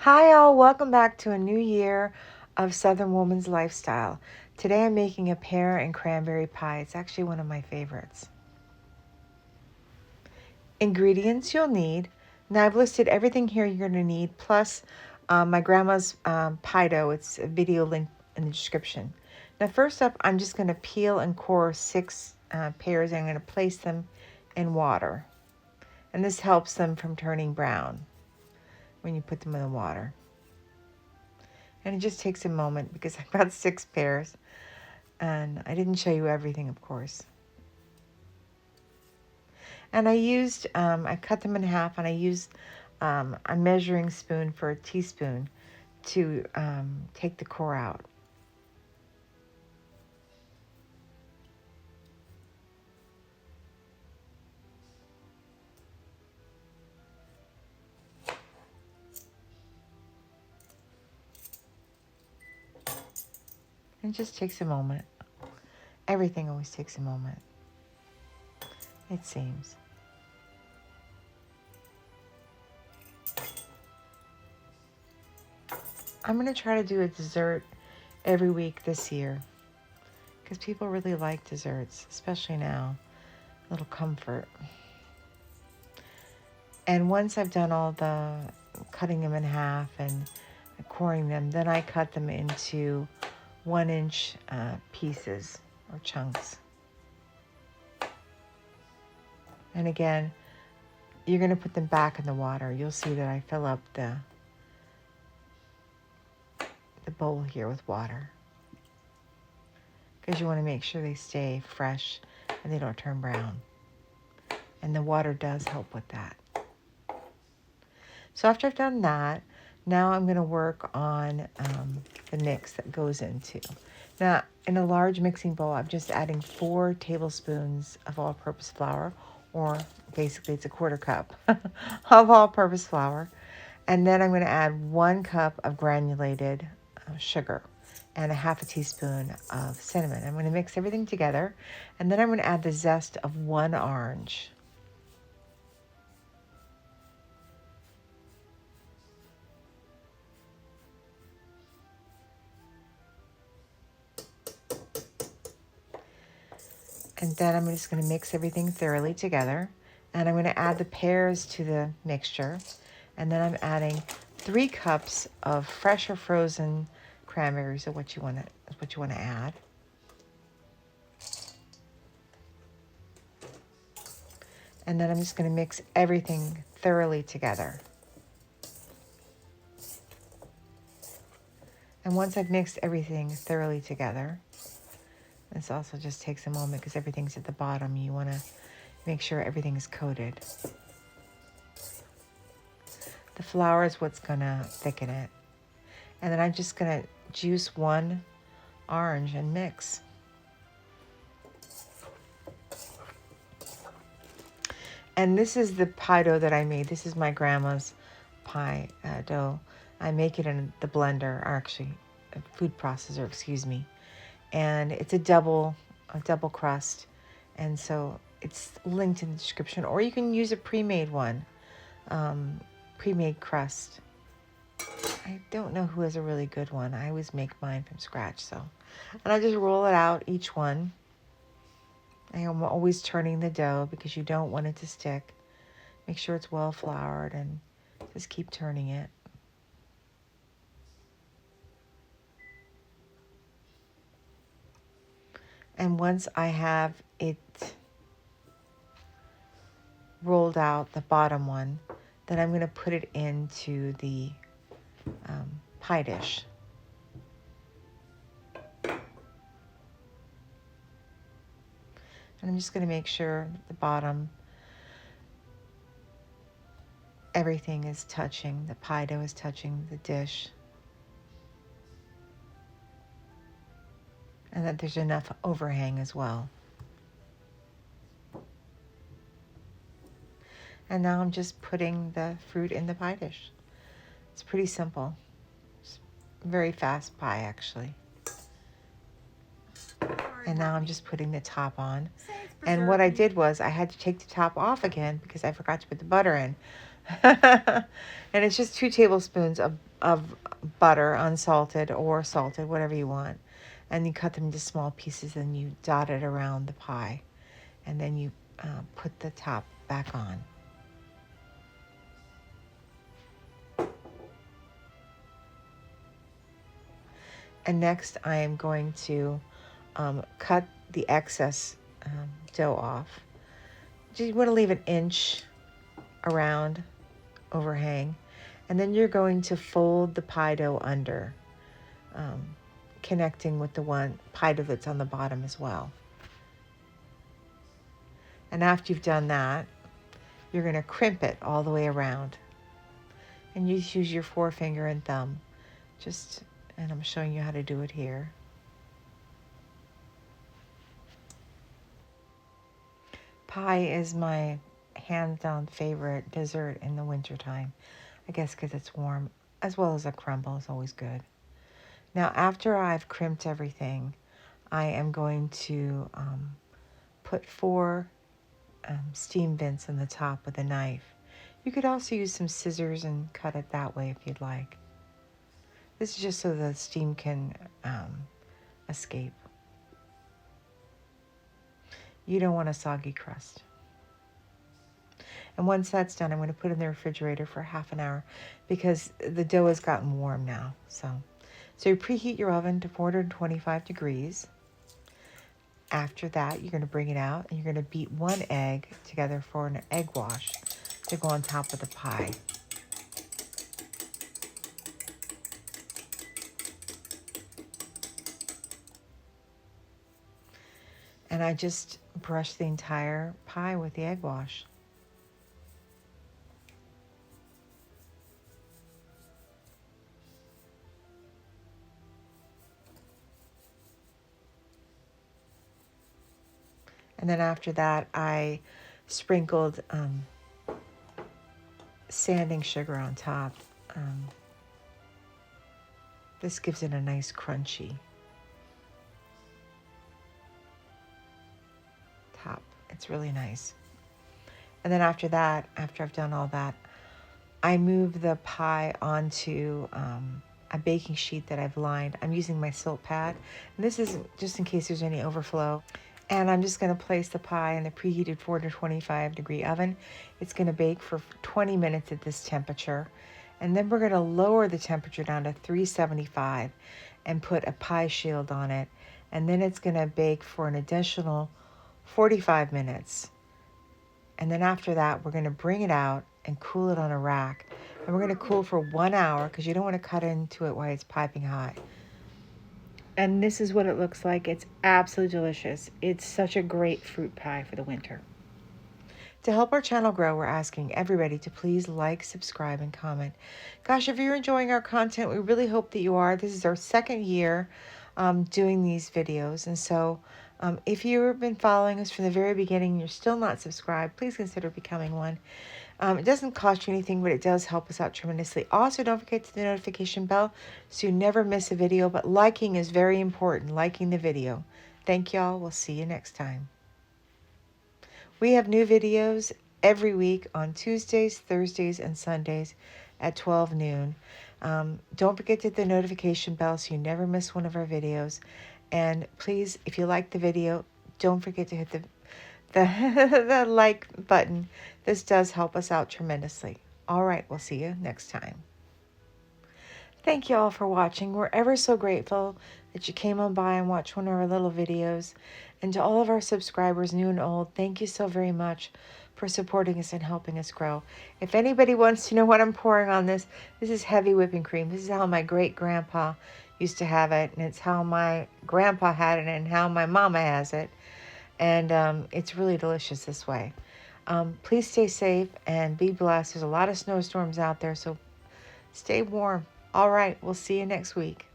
Hi all, welcome back to a new year of Southern Woman's Lifestyle. Today I'm making a pear and cranberry pie. It's actually one of my favorites. Ingredients you'll need. Now I've listed everything here you're going to need, plus my grandma's pie dough. It's a video link in the description. Now first up, I'm just going to peel and core 6 pears and I'm going to place them in water. And this helps them from turning brown when you put them in the water. And it just takes a moment because I've got 6 pears and I didn't show you everything, of course. And I cut them in half and I used a measuring spoon for a teaspoon to take the core out. It just takes a moment. Everything always takes a moment, it seems. I'm going to try to do a dessert every week this year because people really like desserts, especially now. A little comfort. And once I've done all the cutting them in half and coring them, then I cut them into 1-inch pieces or chunks. And again, you're going to put them back in the water. You'll see that I fill up the bowl here with water because you want to make sure they stay fresh and they don't turn brown. And the water does help with that. So after I've done that, now I'm going to work on the mix that goes into. Now, in a large mixing bowl, I'm just adding 4 tablespoons of all-purpose flour, or basically it's a 1/4 cup of all-purpose flour. And then I'm going to add 1 cup of granulated sugar and a 1/2 teaspoon of cinnamon. I'm going to mix everything together, and then I'm going to add the zest of 1 orange. And then I'm just going to mix everything thoroughly together. And I'm going to add the pears to the mixture. And then I'm adding 3 cups of fresh or frozen cranberries, or what you want to add. And then I'm just going to mix everything thoroughly together. And once I've mixed everything thoroughly together, this also just takes a moment because everything's at the bottom. You want to make sure everything is coated. The flour is what's going to thicken it. And then I'm just going to juice 1 orange and mix. And this is the pie dough that I made. This is my grandma's pie dough. I make it in the blender, or actually a food processor, excuse me. And it's a double crust. And so it's linked in the description, or you can use a pre-made one, pre-made crust. I don't know who has a really good one. I always make mine from scratch, so. And I just roll it out, each one. I am always turning the dough because you don't want it to stick. Make sure it's well floured and just keep turning it. And once I have it rolled out, the bottom one, then I'm going to put it into the pie dish. And I'm just going to make sure the bottom, everything is touching, the pie dough is touching the dish. And that there's enough overhang as well. And now I'm just putting the fruit in the pie dish. It's pretty simple. It's very fast pie, actually. And now I'm just putting the top on. And what I did was I had to take the top off again because I forgot to put the butter in. And it's just 2 tablespoons of butter, unsalted or salted, whatever you want. And you cut them into small pieces and you dot it around the pie. And then you put the top back on. And next I am going to cut the excess dough off. You want to leave an inch around overhang. And then you're going to fold the pie dough under, connecting with the one pie dough that's on the bottom as well. And after you've done that, you're going to crimp it all the way around. And you use your forefinger and thumb. And I'm showing you how to do it here. Pie is my hands-down favorite dessert in the wintertime. I guess because it's warm, as well as a crumble is always good. Now, after I've crimped everything, I am going to put 4 steam vents in the top with a knife. You could also use some scissors and cut it that way if you'd like. This is just so the steam can escape. You don't want a soggy crust. And once that's done, I'm going to put it in the refrigerator for half an hour because the dough has gotten warm now. So you preheat your oven to 425 degrees. After that, you're going to bring it out and you're going to beat 1 egg together for an egg wash to go on top of the pie. And I just brush the entire pie with the egg wash. And then after that, I sprinkled sanding sugar on top. This gives it a nice crunchy top. It's really nice. And then after that, after I've done all that, I move the pie onto a baking sheet that I've lined. I'm using my silk pad. And this is just in case there's any overflow. And I'm just going to place the pie in the preheated 425 degree oven. It's going to bake for 20 minutes at this temperature. And then we're going to lower the temperature down to 375 and put a pie shield on it. And then it's going to bake for an additional 45 minutes. And then after that, we're going to bring it out and cool it on a rack. And we're going to cool for 1 hour because you don't want to cut into it while it's piping hot. And this is what it looks like. It's absolutely delicious. It's such a great fruit pie for the winter. To help our channel grow, we're asking everybody to please like, subscribe, and comment. Gosh, if you're enjoying our content, we really hope that you are. This is our 2nd year doing these videos. And so if you've been following us from the very beginning and you're still not subscribed, please consider becoming one. It doesn't cost you anything, but it does help us out tremendously. Also, don't forget to hit the notification bell so you never miss a video. But liking is very important, liking the video. Thank y'all. We'll see you next time. We have new videos every week on Tuesdays, Thursdays, and Sundays at 12 noon. Don't forget to hit the notification bell so you never miss one of our videos. And please, if you like the video, don't forget to hit the like button. This does help us out tremendously. All right, we'll see you next time. Thank you all for watching. We're ever so grateful that you came on by and watched one of our little videos. And to all of our subscribers, new and old, thank you so very much for supporting us and helping us grow. If anybody wants to know what I'm pouring on this is heavy whipping cream. This is how my great-grandpa used to have it, and it's how my grandpa had it and how my mama has it. And it's really delicious this way. Please stay safe and be blessed. There's a lot of snowstorms out there, so stay warm. All right, we'll see you next week.